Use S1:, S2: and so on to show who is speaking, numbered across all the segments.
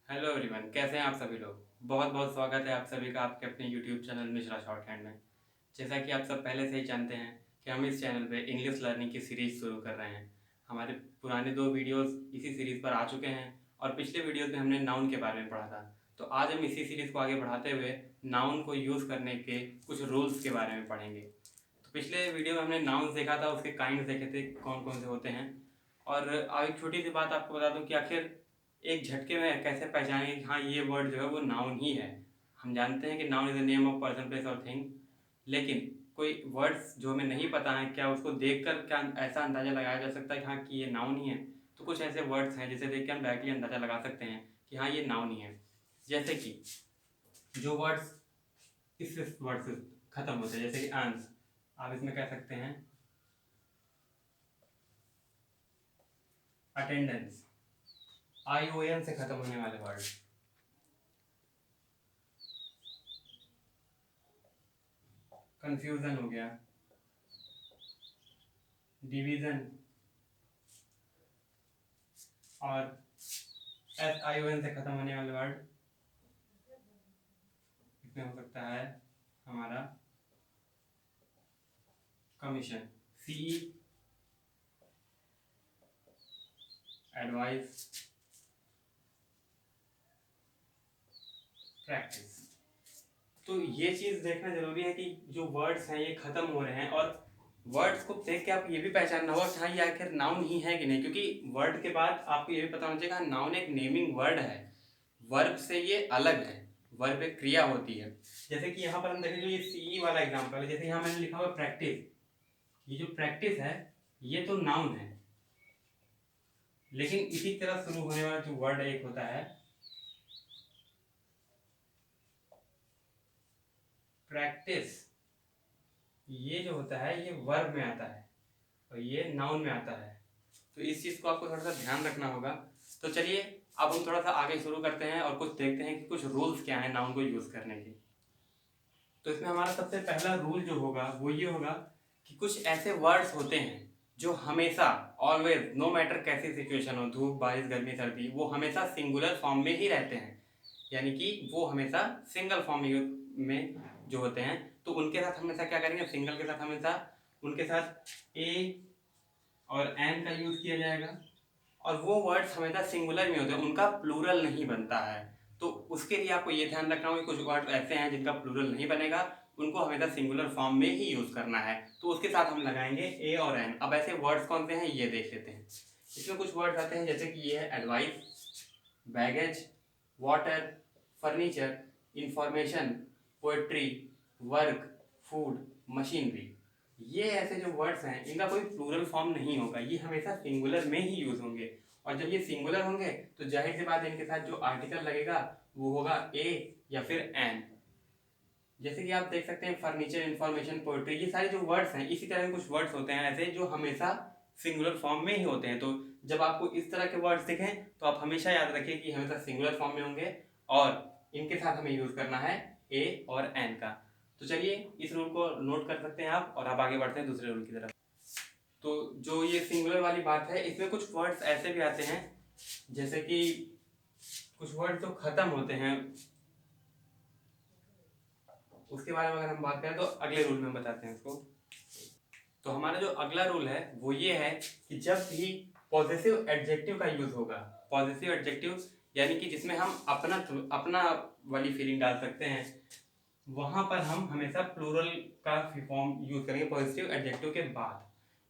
S1: Hello everyone, कैसे हैं आप सभी लोग। बहुत बहुत स्वागत है आप सभी का आपके अपने यूट्यूब चैनल मिश्रा शॉर्टहैंड में। जैसा कि आप सब पहले से ही जानते हैं कि हम इस चैनल पे इंग्लिश लर्निंग की सीरीज़ शुरू कर रहे हैं। हमारे पुराने 2 वीडियोस इसी सीरीज़ पर आ चुके हैं और पिछले वीडियोस में हमने नाउन के बारे में पढ़ा था। तो आज हम इसी सीरीज़ को आगे बढ़ाते हुए नाउन को यूज़ करने के कुछ रूल्स के बारे में पढ़ेंगे। तो पिछले वीडियो में हमने नाउन्स देखा था, उसके काइंड्स देखे थे, कौन कौन से होते हैं। और अब एक छोटी सी बात आपको बता दूं कि आखिर एक झटके में कैसे पहचानेंगे कि हाँ ये वर्ड जो है वो नाउन ही है। हम जानते हैं कि noun is the name of person place और थिंग, लेकिन कोई वर्ड्स जो हमें नहीं पता है, क्या उसको देखकर क्या ऐसा अंदाज़ा लगाया जा सकता है कि हाँ कि ये नाउन ही है। तो कुछ ऐसे वर्ड्स हैं जिसे देख के हम डायरेक्टली अंदाज़ा लगा सकते हैं कि हाँ ये नाउन ही है। जैसे कि जो वर्ड्स इस वर्ड से खत्म होते हैं, जैसे कि आंस, आप इसमें कह सकते हैं अटेंडेंस, ION से खत्म होने वाले वर्ड। कंफ्यूजन हो गया, डिवीजन, और SION से खत्म होने वाले वर्ड इसमें हो सकता है हमारा कमीशन, CE, एडवाइस, प्रैक्टिस। तो ये चीज़ देखना जरूरी है कि जो वर्ड्स हैं ये खत्म हो रहे हैं, और वर्ड्स को देख के आप ये भी पहचानना होगा कि हाँ ये आखिर नाउन ही है कि नहीं, क्योंकि वर्ड के बाद आपको ये भी पता होना चाहिए कि नाउन एक नेमिंग वर्ड है, वर्ब से ये अलग है। वर्ब एक क्रिया होती है। जैसे कि यहाँ पर हम देखें, जो ये CE वाला एग्जाम्पल है, जैसे यहाँ मैंने लिखा हुआ प्रैक्टिस, ये जो प्रैक्टिस है ये तो नाउन है, लेकिन इसी तरह शुरू होने वाला जो वर्ड एक होता है प्रैक्टिस, ये जो होता है ये वर्ब में आता है और ये नाउन में आता है। तो इस चीज़ को आपको थोड़ा सा ध्यान रखना होगा। तो चलिए अब हम थोड़ा सा आगे शुरू करते हैं और कुछ देखते हैं कि कुछ रूल्स क्या हैं नाउन को यूज़ करने के। तो इसमें हमारा सबसे पहला रूल जो होगा वो ये होगा कि कुछ ऐसे वर्ड्स होते हैं जो हमेशा, ऑलवेज, नो मैटर कैसी सिचुएशन हो, धूप बारिश गर्मी सर्दी, वो हमेशा सिंगुलर फॉर्म में ही रहते हैं। यानी कि वो हमेशा सिंगल फॉर्म में जो होते हैं, तो उनके साथ हमेशा क्या करेंगे, सिंगल के साथ हमेशा उनके साथ ए और एन का यूज़ किया जाएगा। और वो वर्ड्स हमेशा सिंगुलर में होते हैं, उनका प्लूरल नहीं बनता है। तो उसके लिए आपको ये ध्यान रखना होगा कि कुछ वर्ड ऐसे हैं जिनका प्लूरल नहीं बनेगा, उनको हमेशा सिंगुलर फॉर्म में ही यूज़ करना है। तो उसके साथ हम लगाएंगे ए और एन। अब ऐसे वर्ड्स कौन से हैं ये देख लेते हैं। इसमें कुछ वर्ड्स आते हैं जैसे कि ये है advice, baggage, water, furniture, information, poetry, work, food, machinery. ये ऐसे जो वर्ड्स हैं इनका कोई प्लूरल फॉर्म नहीं होगा, ये हमेशा सिंगुलर में ही यूज होंगे। और जब ये सिंगुलर होंगे तो जाहिर सी बात है इनके साथ जो आर्टिकल लगेगा वो होगा ए या फिर एन। जैसे कि आप देख सकते हैं फर्नीचर, इंफॉर्मेशन, पोएट्री, ये सारे जो वर्ड्स हैं, इसी तरह के कुछ वर्ड्स होते हैं ऐसे जो हमेशा सिंगुलर फॉर्म में ही होते हैं। तो जब आपको इस तरह के वर्ड्स दिखें तो आप हमेशा याद रखिए कि हमेशा सिंगुलर फॉर्म में होंगे और इनके साथ हमें यूज करना है ए और एन का। तो चलिए इस रूल को नोट कर सकते हैं आप, और आप आगे बढ़ते हैं दूसरे रूल की तरफ। तो जो ये सिंगुलर वाली बात है, इसमें कुछ वर्ड्स ऐसे भी आते हैं जैसे कि कुछ वर्ड जो खत्म होते हैं, उसके बारे में अगर हम बात करें तो अगले रूल में हम बताते हैं उसको। तो हमारा जो अगला रूल है वो ये है कि जब भी पॉजिटिव एडजेक्टिव का यूज होगा, पॉजिटिव एडजेक्टिव यानी कि जिसमें हम अपना अपना वाली फीलिंग डाल सकते हैं, वहां पर हम हमेशा प्लूरल का फॉर्म यूज करेंगे पॉजिटिव एडजेक्टिव के बाद।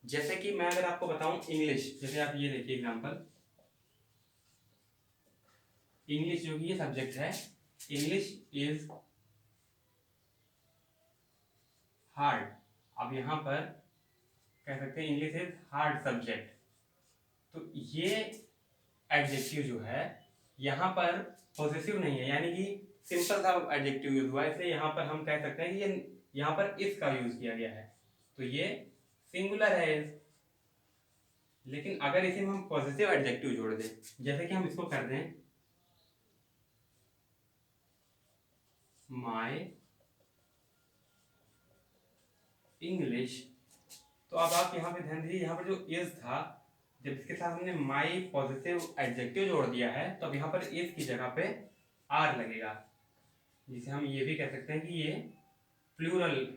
S1: जैसे कि मैं अगर आपको बताऊं इंग्लिश, जैसे आप ये देखिए एग्जांपल, इंग्लिश जो कि ये सब्जेक्ट है, इंग्लिश इज हार्ड। अब यहां पर कह सकते हैं इंग्लिश इज हार्ड सब्जेक्ट। तो ये एडजेक्टिव जो है यहाँ पर पॉजिटिव नहीं है, यानी कि सिंपल सा एडजेक्टिव यूज हुआ है, इसलिए यहाँ पर हम कह सकते हैं कि ये यहाँ पर इस का यूज किया गया है, तो ये सिंगुलर है इस। लेकिन अगर इसे हम पॉजिटिव एडजेक्टिव जोड़ दें, जैसे कि हम इसको कर दें माय इंग्लिश, तो अब आप यहाँ पे ध्यान दीजिए, यहाँ पर जो इज था जब इसके साथ हमने माई पॉजिटिव एडजेक्टिव जोड़ दिया है तो अब यहाँ पर इस की जगह पे आर लगेगा, जिसे हम ये भी कह सकते हैं कि ये प्लूरल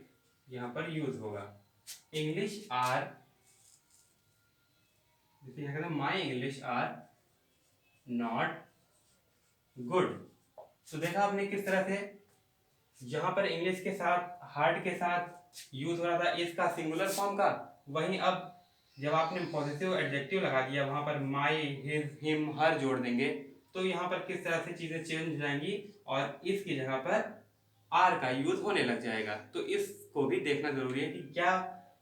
S1: यहाँ पर यूज होगा। इंग्लिश आर, जैसे यहाँ कहते हैं my English are not good. तो देखा आपने किस तरह से जहां पर इंग्लिश के साथ हार्ड के साथ यूज हो रहा था इसका सिंगुलर फॉर्म का, वहीं अब जब आपने पॉजिटिव एडजेक्टिव लगा दिया वहां पर माई, हिज, हिम, हर जोड़ देंगे तो यहाँ पर किस तरह से चीजें चेंज हो जाएंगी और इसकी जगह पर आर का यूज होने लग जाएगा। तो इसको भी देखना जरूरी है कि क्या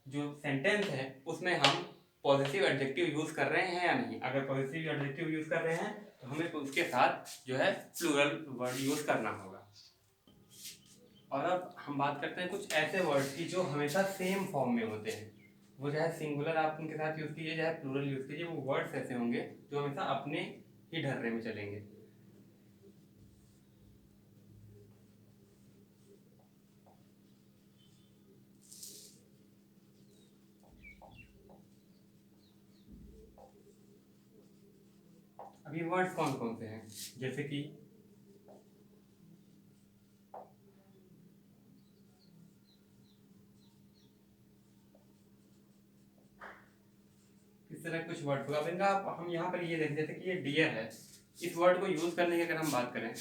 S1: जो सेंटेंस है उसमें हम पॉजिटिव एडजेक्टिव यूज कर रहे हैं या नहीं। अगर पॉजिटिव एडजेक्टिव यूज कर रहे हैं तो हमें उसके साथ जो है प्लूरल वर्ड यूज करना होगा। और अब हम बात करते हैं कुछ ऐसे वर्ड्स की जो हमेशा सेम फॉर्म में होते हैं। वो चाहे सिंगुलर आप उनके साथ यूज कीजिए चाहे प्लूरल यूज कीजिए, वो वर्ड्स ऐसे होंगे जो हमेशा अपने ही ढर्रे में चलेंगे। अभी वर्ड्स कौन कौन से हैं, जैसे कि इस तरह कुछ वर्ड होगा। अब इनका हम यहाँ पर ये देख लेते हैं कि ये डियर है। इस वर्ड को यूज करने की अगर हम बात करें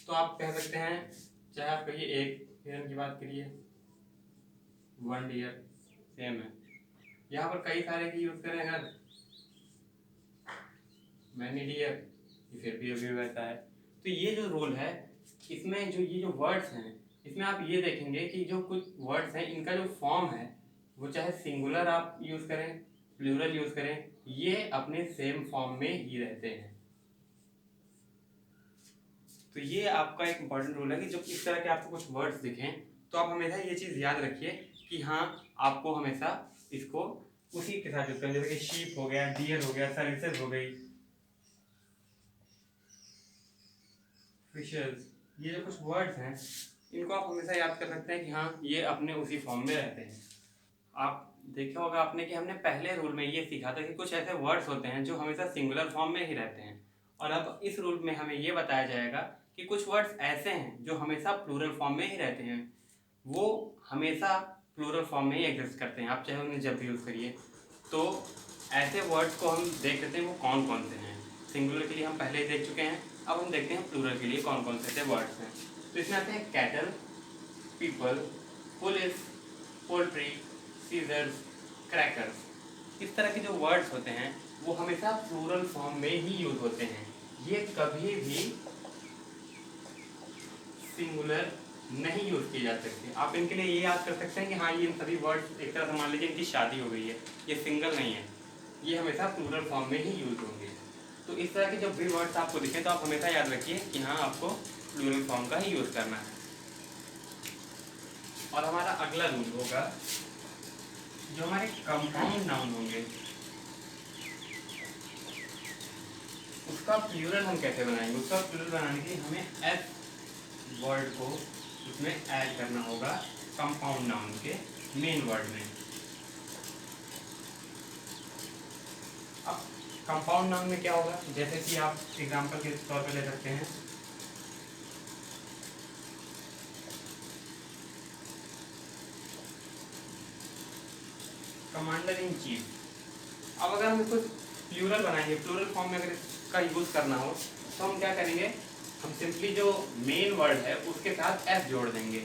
S1: तो आप कह सकते हैं, चाहे आप कहिए एक हिरन की बात करिए, वन डियर, सेम है। यहाँ पर कई सारे की यूज करें अगर मैनी डियर, फिर भी अभी वैसा है। तो ये जो रोल है इसमें जो ये जो वर्ड्स हैं इसमें आप ये देखेंगे कि जो कुछ वर्ड्स हैं इनका जो फॉर्म है वो चाहे सिंगुलर आप यूज करें प्लूरल यूज करें, ये अपने सेम फॉर्म में ही रहते हैं। तो ये आपका एक इंपॉर्टेंट रूल है कि जब इस तरह के आपको कुछ वर्ड्स दिखें तो आप हमेशा ये चीज याद रखिए कि हाँ आपको हमेशा इसको उसी के साथ यूज करना। जैसे कि शीप हो गया, डियर हो गया, सर्विसेज हो गई, फिशर्स, ये जो कुछ वर्ड्स हैं इनको आप हमेशा याद कर सकते हैं कि हाँ ये अपने उसी फॉर्म में रहते हैं। आप देखा होगा आपने कि हमने पहले रूल में ये सीखा था कि कुछ ऐसे वर्ड्स होते हैं जो हमेशा सिंगुलर फॉर्म में ही रहते हैं, और अब इस रूल में हमें ये बताया जाएगा कि कुछ वर्ड्स ऐसे हैं जो हमेशा प्लूरल फॉर्म में ही रहते हैं, वो हमेशा प्लूरल फॉर्म में ही एग्जिस्ट करते हैं, आप चाहे उन्हें जब भी यूज़ करिए। तो ऐसे वर्ड्स को हम देख लेते हैं वो कौन कौन से हैं। सिंगुलर के लिए हम पहले ही देख चुके हैं, अब हम देखते हैं प्लूरल के लिए कौन कौन से ऐसे वर्ड्स हैं। तो इसमें आते हैं cattle, people, police, poultry, scissors, crackers. इस तरह के जो वर्ड्स होते हैं वो हमेशा प्लूरल फॉर्म में ही यूज होते हैं, ये कभी भी सिंगुलर नहीं यूज किए जा सकते। आप इनके लिए ये याद कर सकते हैं कि हाँ ये इन सभी वर्ड्स एक तरह से मान लीजिए इनकी शादी हो गई है, ये सिंगल नहीं है, ये हमेशा प्लूरल फॉर्म में ही यूज होंगे। तो इस तरह के जब भी वर्ड्स आपको दिखें तो आप हमेशा याद रखिए कि हाँ आपको प्लूरल फॉर्म का ही यूज करना है। और हमारा अगला रूल होगा जो हमारे कंपाउंड नाउन होंगे उसका प्लूरल हम कैसे बनाएंगे। उसका प्लूरल बनाने के लिए हमें एस वर्ड को उसमें ऐड करना होगा कंपाउंड नाउन के मेन वर्ड में। अब कंपाउंड नाउन में क्या होगा, जैसे कि आप एग्जांपल के तौर पे ले सकते हैं कमांडर इन चीफ। अब अगर हम इसको प्लूरल बनाएंगे, प्लूरल फॉर्म में अगर इसका यूज करना हो तो हम क्या करेंगे, हम सिंपली जो मेन वर्ड है उसके साथ एस जोड़ देंगे।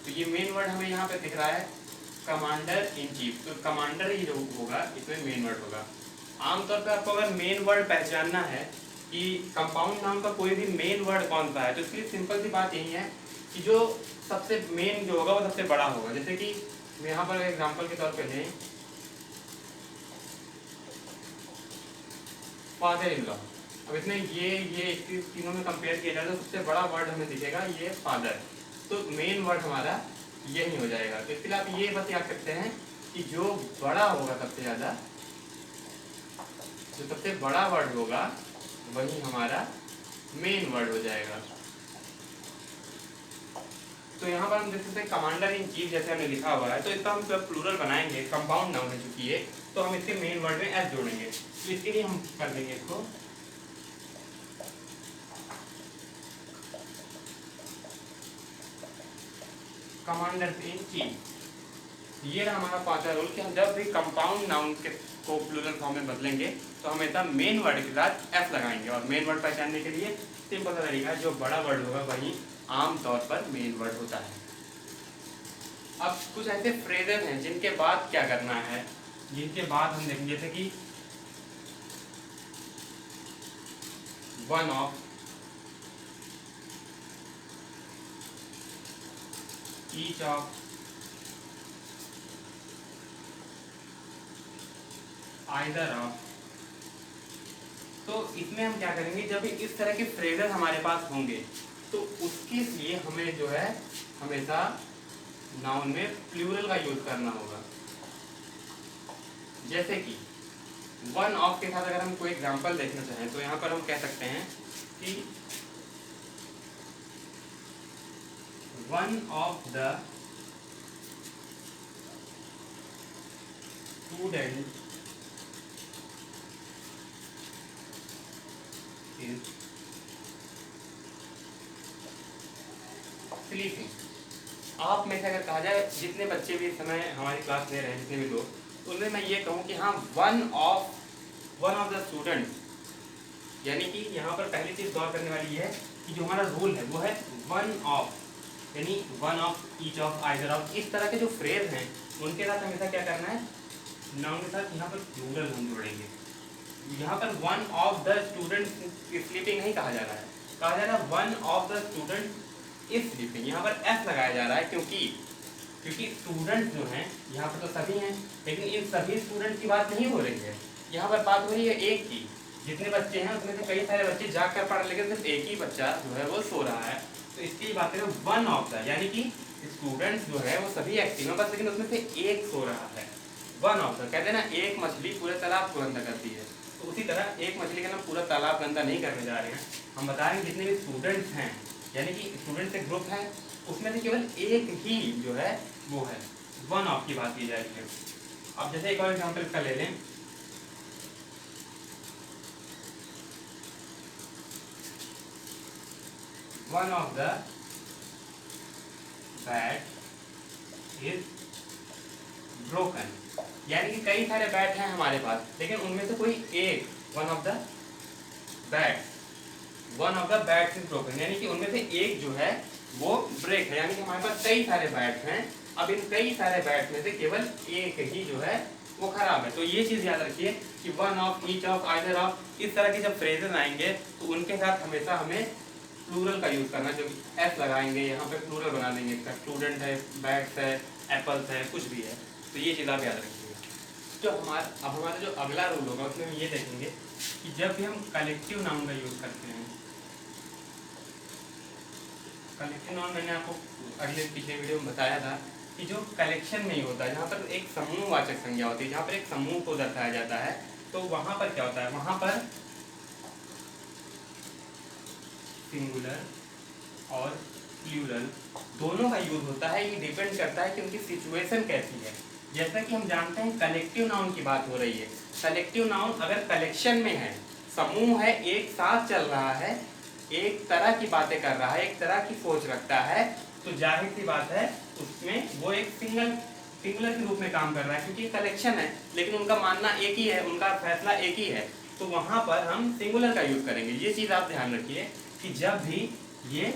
S1: तो ये मेन वर्ड हमें यहाँ पे दिख रहा है कमांडर इन चीफ, तो कमांडर ही जो होगा इसमें मेन वर्ड होगा। आमतौर पर आपको अगर मेन वर्ड पहचानना है कि कंपाउंड नाउन का कोई भी मेन वर्ड कौन सा है, तो इसके लिए सिंपल सी बात यही है कि जो सबसे मेन जो होगा वो सबसे बड़ा होगा। जैसे कि यहाँ पर एग्जाम्पल के तौर पर लें फादर इन लॉ। अब इसमें ये तीनों में कंपेयर किया जाए तो सबसे बड़ा वर्ड हमें दिखेगा ये फादर, तो मेन वर्ड हमारा यही हो जाएगा। तो इसके लिए आप ये बस याद सकते हैं कि जो बड़ा होगा सबसे ज़्यादा, जो सबसे बड़ा वर्ड होगा वही हमारा मेन वर्ड हो जाएगा। तो यहाँ पर हम देख सकते हैं कमांडर इन चीफ जैसे हमने लिखा हुआ है, तो इसका हम जब प्लूरल बनाएंगे कंपाउंड नाउन है चूंकि ये, तो हम इसके मेन वर्ड में एस जोड़ेंगे। तो इसके लिए हम कर देंगे इसको कमांडर इन चीफ। ये रहा हमारा पांचवा रूल कि हम जब भी कंपाउंड नाउन के को प्लूरल फॉर्म में बदलेंगे तो हमेशा मेन वर्ड के साथ एफ लगाएंगे। और मेन वर्ड पहचानने के लिए सिंपल सा तरीका है, जो बड़ा वर्ड होगा वही आमतौर पर मेन वर्ड होता है। अब कुछ ऐसे फ्रेजेस हैं जिनके बाद क्या करना है, जिनके बाद हम देखेंगे जैसे कि one of, each of, either of. तो इसमें हम क्या करेंगे, जब भी इस तरह के फ्रेजेस हमारे पास होंगे तो उसके लिए हमें जो है हमेशा नाउन में प्लूरल का यूज करना होगा। जैसे कि वन ऑफ के साथ अगर हम कोई एग्जांपल देखना चाहें तो यहाँ पर हम कह सकते हैं कि one of the student is sleeping. आप में से अगर कहा जाए जितने बच्चे भी इस समय हमारी क्लास ले रहे हैं, जितने भी लोग, तो उनमें मैं ये कहूँ कि हाँ वन ऑफ द स्टूडेंट, यानी कि यहाँ पर पहली चीज गौर करने वाली है कि जो हमारा रूल है वो है वन ऑफ, यानी one of, each of, either of. इस तरह के जो फ्रेज हैं उनके साथ हमेशा क्या करना है, नाउन के साथ यहाँ पर प्लूरल हम जोड़ेंगे। यहाँ पर one of the student sleeping नहीं कहा जा रहा है, कहा जा रहा है one of the student is sleeping. यहाँ पर एस लगाया जा रहा है क्योंकि स्टूडेंट जो हैं यहाँ पर तो सभी हैं, लेकिन इन सभी स्टूडेंट की बात नहीं हो रही है। यहाँ पर बात हो रही है एक की। जितने बच्चे हैं उसमें से कई सारे बच्चे जाग कर पढ़, लेकिन सिर्फ एक ही बच्चा जो है वो सो रहा है। तो इसकी बात करें वन ऑफ द, यानी कि स्टूडेंट्स जो है वो सभी एक्टिव हैं, बस लेकिन उसमें से एक सो रहा है। वन ऑफ द, कहते हैं ना एक मछली पूरे तालाब को गंदा करती है, तो उसी तरह एक मछली का ना पूरा तालाब गंदा नहीं करने जा रहे हैं। हम बता रहे हैं जितने भी स्टूडेंट्स हैं, यानी कि स्टूडेंट्स एक ग्रुप है, उसमें से केवल एक ही जो है वो है, वन ऑफ की बात की जा रही है। अब जैसे एक और एग्जांपल इसका ले लें, one of the bat is broken, यानी कि कई सारे बैट हैं हमारे पास, लेकिन उनमें से कोई एक, one of the bats is broken, यानी कि उनमें से एक जो है वो ब्रेक है, यानी कि हमारे पास कई सारे बैट्स हैं। अब इन कई सारे बैट्स में से केवल एक ही जो है वो खराब है। तो ये चीज याद रखिए कि one of, each of, either of, इस तरह के जब फ्रेजेस आएंगे तो उनके साथ हमेशा हमें प्लूरल का यूज करना, जो एस लगाएंगे यहाँ पे प्लूरल बना देंगे इसका, स्टूडेंट है, बैट्स है, एप्पल्स है, कुछ भी है। तो ये चीज आप याद रखिएगा। जो हमारा जो अगला रूल होगा उसमें हम ये देखेंगे कि जब भी हम कलेक्टिव नाउन का यूज करते हैं, कलेक्टिव नाउन मैंने आपको पिछले वीडियो में बताया था कि जो कलेक्शन में ही होता है, जहाँ पर एक समूहवाचक संज्ञा होती है, जहाँ पर एक समूह को दर्शाया जाता है, तो वहां पर क्या होता है, वहां पर सिंगुलर और प्लूरल दोनों का यूज होता है। ये डिपेंड करता है कि उनकी सिचुएशन कैसी है। जैसा कि हम जानते हैं कलेक्टिव नाउन की बात हो रही है, कलेक्टिव नाउन अगर कलेक्शन में है, समूह है, एक साथ चल रहा है, एक तरह की बातें कर रहा है, एक तरह की सोच रखता है, तो जाहिर सी बात है उसमें वो एक सिंगुलर के रूप में काम कर रहा है, क्योंकि कलेक्शन है लेकिन उनका मानना एक ही है, उनका फैसला एक ही है, तो वहां पर हम सिंगुलर का यूज करेंगे। ये चीज आप ध्यान रखिए कि जब भी ये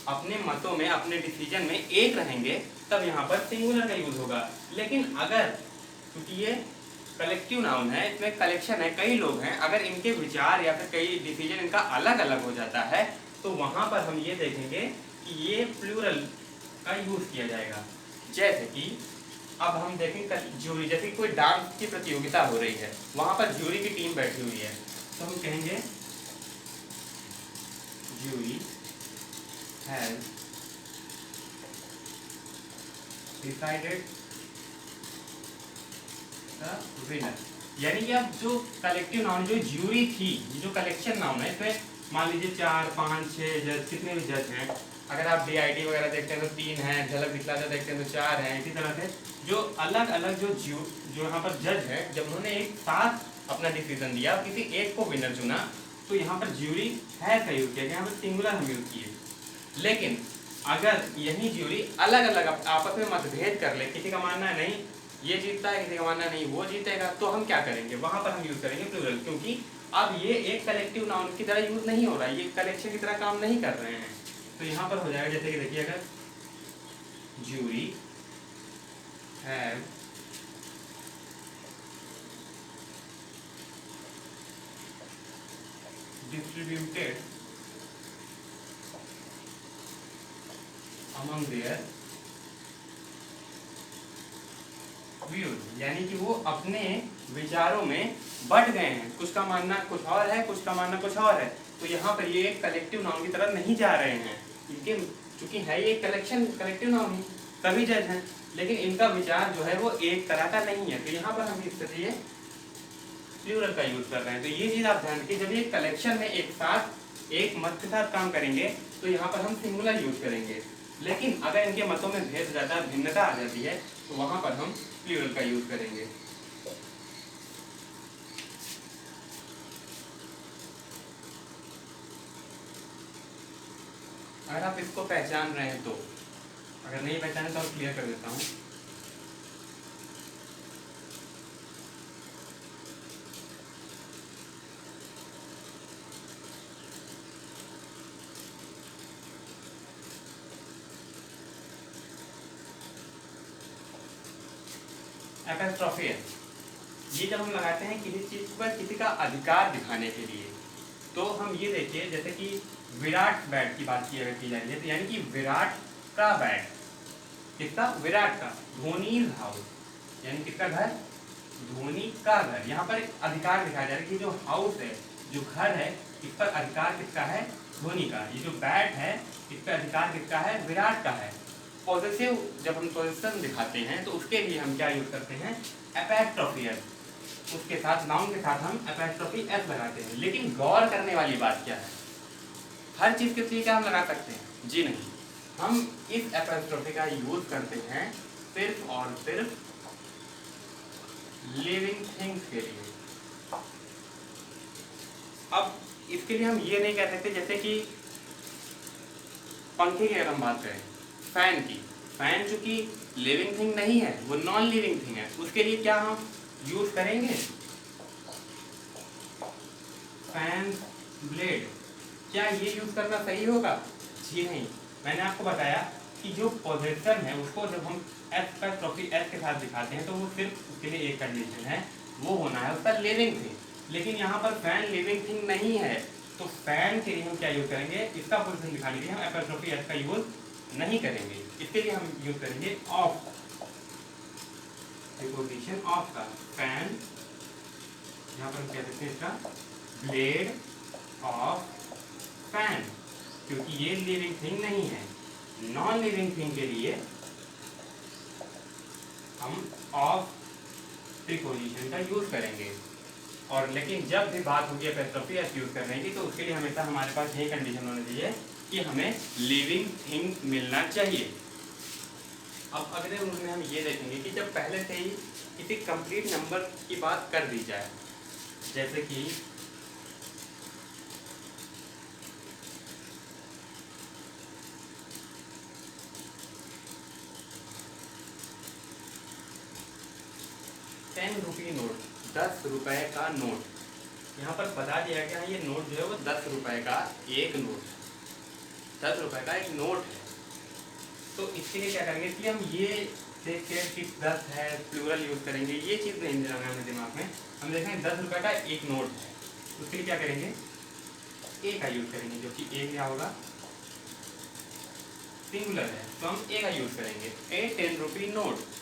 S1: अपने मतों में, अपने डिसीजन में एक रहेंगे तब यहाँ पर सिंगुलर का यूज होगा। लेकिन अगर, क्योंकि ये कलेक्टिव नाउन है, इसमें कलेक्शन है, कई लोग हैं, अगर इनके विचार या फिर कई डिसीजन इनका अलग अलग हो जाता है तो वहां पर हम ये देखेंगे कि ये प्लूरल का यूज किया जाएगा। जैसे कि अब हम देखेंगे ज्यूरी, जैसे कोई डांस की प्रतियोगिता हो रही है, वहां पर ज्यूरी की टीम बैठी हुई है, तो हम कहेंगे jury has decided the winner. यानी कि अब जो कलेक्टिव नाउन, जो ज्यूरी थी, जो कलेक्शन नाउन है, इसमें मान लीजिए 4, 5, 6 जज, कितने भी जज हैं, अगर आप DID वगैरह देखते हैं तो 3 हैं, झलक दिखलाजा देखते हैं तो 4 हैं। इसी तरह से जो अलग अलग जो यहाँ पर जज है, जब उन्होंने एक साथ अपना डिसीजन दिया, किसी एक को विनर चुना, तो यहाँ पर ज्यूरी है का यूज किया, यहाँ पर सिंगुलर हम यूज किए। लेकिन अगर यही ज्यूरी अलग अलग आपस में मतभेद कर ले, किसी का मानना है नहीं ये जीतता है, किसी का मानना नहीं वो जीतेगा, तो हम क्या करेंगे, वहां पर हम यूज करेंगे प्लूरल, क्योंकि अब ये एक कलेक्टिव नाउन की तरह यूज नहीं हो रहा है, ये कलेक्शन की तरह काम नहीं कर रहे हैं। तो यहाँ पर हो जाएगा जैसे कि देखिए, अगर jury have distributed among their views, यानी कि वो अपने विचारों में बट गए हैं, कुछ का मानना कुछ और है, कुछ का मानना कुछ और है। तो यहाँ पर ये एक कलेक्टिव नाउन की तरफ नहीं जा रहे हैं, इनके चूंकि है ये कलेक्शन कलेक्टिव नाउन ही, सभी जज हैं, लेकिन इनका विचार जो है वो एक तरह का नहीं है। तो यहाँ पर हम इसके लिए प्लूरल का यूज कर रहे हैं। तो ये चीज आप ध्यान रखिए, जब ये कलेक्शन में एक साथ एक मत के साथ काम करेंगे तो यहाँ पर हम सिंगुलर यूज करेंगे, लेकिन अगर इनके मतों में भेद ज्यादा भिन्नता आ जाती है तो वहां पर हम प्लूरल का यूज करेंगे। अगर आप इसको पहचान रहे हैं तो, अगर नहीं पहचाने तो क्लियर कर देता हूँ। एपोस्ट्रोफी है, ये जब हम लगाते हैं किसी चीज पर किसी का अधिकार दिखाने के लिए, तो हम ये देखिए जैसे कि विराट बैट की बात की अगर की जाए तो, यानी कि विराट का बैट, किसका, विराट का, धोनी हाउस, यानी किसका घर, धोनी का घर। यहाँ पर अधिकार दिखाया जा रहा है कि जो हाउस है, जो घर है, इस पर अधिकार किसका है, धोनी का। ये जो बैट है इस पर अधिकार किसका है, विराट का है। पॉजिटिव जब हम पोजीशन दिखाते हैं तो उसके लिए हम क्या यूज करते हैं, एपोस्ट्रोफी एस, उसके साथ नाउन के साथ हम एपोस्ट्रोफी एस लगाते हैं। लेकिन गौर करने वाली बात क्या है, हर चीज के लिए क्या हम लगा सकते हैं, जी नहीं, हम इस एपोस्ट्रोफी का यूज करते हैं सिर्फ और सिर्फ लिविंग थिंग्स के लिए। अब इसके लिए हम ये नहीं कह सकते, जैसे कि पंखे की अगर हम बात करें, फैन की, फैन चूंकि लिविंग थिंग नहीं है, वो नॉन लिविंग थिंग है, उसके लिए क्या हम यूज करेंगे, फैन ब्लेड। क्या ये यूज करना सही होगा, जी नहीं। मैंने आपको बताया कि जो पोजीशन है उसको जब हम एस का ट्रॉफी एस के साथ दिखाते हैं तो वो सिर्फ उसके लिए एक कंडीशन है, वो होना है उसका लिविंग थिंग। लेकिन यहाँ पर फैन लिविंग थिंग नहीं है, तो फैन के लिए हम क्या यूज करेंगे, इसका पोजीशन दिखाने के लिए हम एपोस्ट्रोफी एस का यूज नहीं करेंगे। इसके लिए हम यूज करेंगे ऑफ, पोजीशन ऑफ का, फैन, यहाँ पर हम कह सकते हैं इसका ब्लेड ऑफ फैन, क्योंकि ये लिविंग थिंग नहीं है। नॉन लिविंग थिंग के लिए हम ऑफ प्रीपोजिशन का यूज करेंगे। और लेकिन जब भी बात होगी एपोस्ट्रोफी एस यूज करने की, तो उसके लिए हमेशा हमारे पास यही कंडीशन होनी चाहिए कि हमें लिविंग थिंग मिलना चाहिए। अब अगले रूल में हम ये देखेंगे कि जब पहले से ही किसी कंप्लीट नंबर की बात कर दी जाए, जैसे कि ₹10 नोट, 10 रुपए का नोट, यहाँ पर बता दिया गया है ये नोट जो है वो 10 रुपए का एक नोट, 10 रुपए का एक नोट है। तो इसके लिए क्या करेंगे, इसलिए हम ये देख के कि 10 है प्लूरल यूज करेंगे, ये चीज़ नहीं दिलाना हमें दिमाग में। हम देखेंगे 10 रुपए का एक नोट है, उसके लिए क्या करेंगे, ए का यूज करेंगे, जो कि ए क्या होगा, सिंगुलर है, तो हम ए का यूज करेंगे, ए 10 रुपी नोट।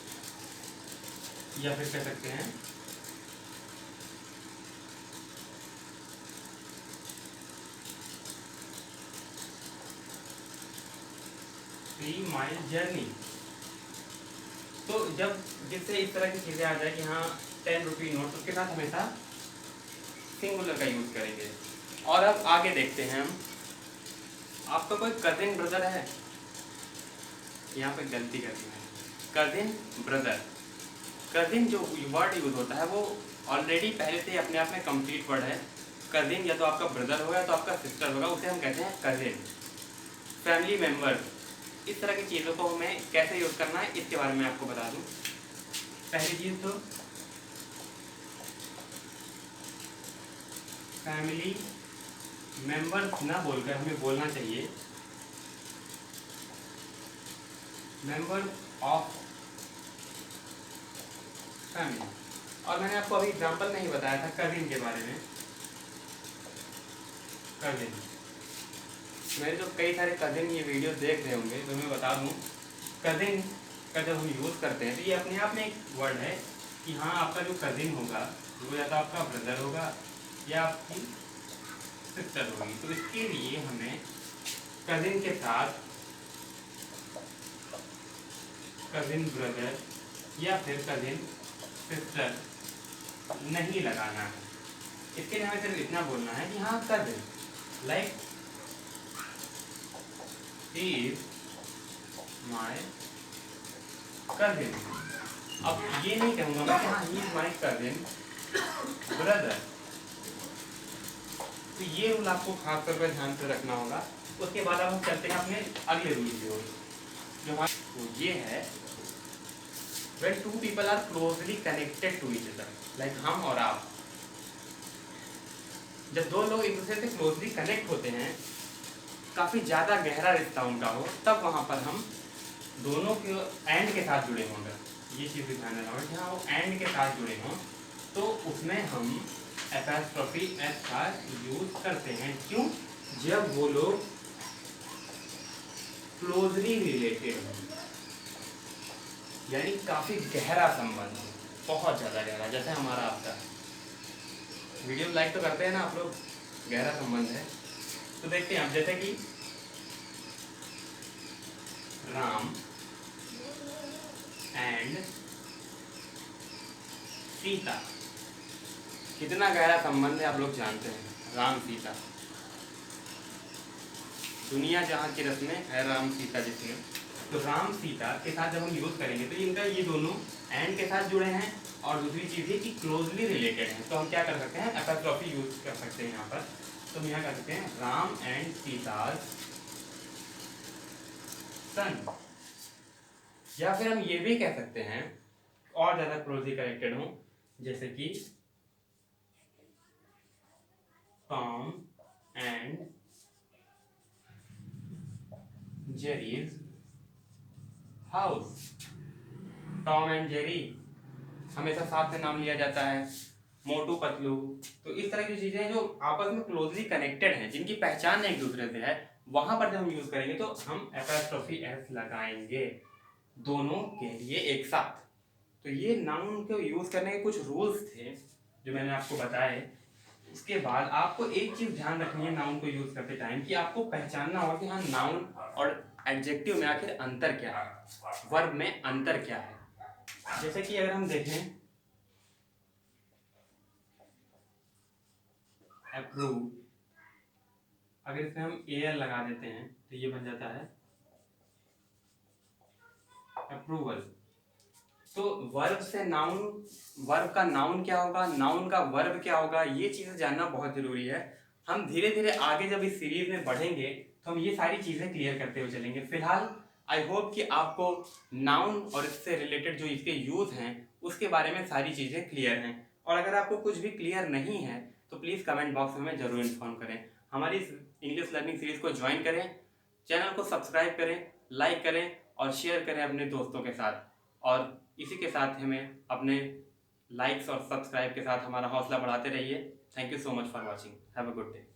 S1: या फिर कह सकते हैं माइल जर्नी। तो जब जिससे इस तरह की चीजें आ जाए कि हाँ 10 रुपी नोट, उसके साथ हमेशा सिंगुलर का यूज करेंगे। और अब आगे देखते हैं हम। आपका कोई कजिन ब्रदर है? यहाँ पे गलती कर दी है, कजिन ब्रदर। कजिन जो वर्ड यूज होता है वो ऑलरेडी पहले से ही अपने आप में कंप्लीट वर्ड है। कजिन या तो आपका ब्रदर होगा या तो आपका सिस्टर होगा, उसे हम कहते हैं कजिन। फैमिली मेम्बर, इस तरह की चीज़ों को हमें कैसे यूज़ करना है इसके बारे में आपको बता दूं। पहली चीज़ तो फैमिली मेंबर्स ना बोलकर हमें बोलना चाहिए मेंबर्स ऑफ फैमिली। और मैंने आपको अभी एग्जांपल नहीं बताया था कजिन के बारे में। कजिन, मेरे जो कई सारे कजिन ये वीडियो देख रहे होंगे तो मैं बता दूं, कजिन का जब हम यूज़ करते हैं तो ये अपने आप में एक वर्ड है कि हाँ आपका जो कजिन होगा वो या तो आपका ब्रदर होगा या आपकी सिस्टर होगी। तो इसके लिए हमें कजिन के साथ कजिन ब्रदर या फिर कजिन सिस्टर नहीं लगाना है। इसके लिए हमें सिर्फ इतना बोलना है कि हाँ cousin, like he is my cousin. अब ये नहीं कहूँगा मैं कि हाँ he is my cousin brother. तो ये रूल आपको खास तौर पर ध्यान से रखना होगा। उसके बाद अब हम चलते हैं अपने अगले रूल की ओर, जो हाँ तो ये है when two people are closely connected to each other, like हम और आप। जब दो लोग एक दूसरे से क्लोजली कनेक्ट होते हैं, काफी ज्यादा गहरा रिश्ता उनका हो, तब वहां पर हम दोनों के एंड के साथ जुड़े होंगे। ये चीज भी ध्यान रखना होगा कि हाँ वो एंड के साथ जुड़े हों, तो उसमें हम एपॉस्ट्रोफी एस का यूज करते हैं। क्यों? जब वो लोग क्लोजली रिलेटेड हों, यानी काफी गहरा संबंध है, बहुत ज्यादा गहरा, जैसे हमारा आपका। वीडियो लाइक तो करते हैं ना आप लोग, गहरा संबंध है। तो देखते हैं आप, जैसे कि राम एंड सीता, कितना गहरा संबंध है आप लोग जानते हैं। राम सीता, दुनिया जहां की रस्में है राम सीता जिसमें। तो राम सीता के साथ जब हम यूज करेंगे तो इनका ये दोनों एंड के साथ जुड़े हैं, और दूसरी चीज है कि क्लोजली रिलेटेड हैं। तो हम क्या कर सकते हैं, एपॉस्ट्रोफी यूज कर सकते हैं यहाँ पर। तो हम यहाँ कर सकते हैं राम एंड सीताज सन। या फिर हम ये भी कह सकते हैं और ज्यादा क्लोजली कनेक्टेड हो, जैसे कि Tom and Jerry's house. Tom and Jerry हमेशा साथ में नाम लिया जाता है, मोटू पतलू। तो इस तरह की चीजें जो आपस में क्लोजली कनेक्टेड हैं, जिनकी पहचान एक दूसरे से है, वहां पर जब हम यूज करेंगे तो हम एपॉस्ट्रोफी एस लगाएंगे दोनों के लिए एक साथ। तो ये नाउन को यूज करने के कुछ रूल्स थे जो मैंने आपको बताए। उसके बाद आपको एक चीज ध्यान रखनी है नाउन को यूज करते टाइम, कि आपको पहचानना होगा कि हाँ नाउन और एडजेक्टिव में आखिर अंतर क्या है, वर्ब में अंतर क्या है। जैसे कि अगर हम देखें अप्रूव, अगर इसमें हम एयर लगा देते हैं तो ये बन जाता है अप्रूवल। तो वर्ब से नाउन, वर्ब का नाउन क्या होगा, नाउन का वर्ब क्या होगा, ये चीजें जानना बहुत जरूरी है। हम धीरे धीरे आगे जब इस सीरीज में बढ़ेंगे तो हम ये सारी चीजें क्लियर करते हुए चलेंगे। फिलहाल आई होप कि आपको नाउन और इससे रिलेटेड जो इसके यूज हैं उसके बारे में सारी चीजें क्लियर हैं। और अगर आपको कुछ भी क्लियर नहीं है तो प्लीज कमेंट बॉक्स में हमें जरूर इन्फॉर्म करें। हमारी इस इंग्लिश लर्निंग सीरीज को ज्वाइन करें, चैनल को सब्सक्राइब करें, लाइक करें और शेयर करें अपने दोस्तों के साथ। और इसी के साथ हमें अपने लाइक्स और सब्सक्राइब के साथ हमारा हौसला बढ़ाते रहिए। Thank you so much for watching. Have a good day.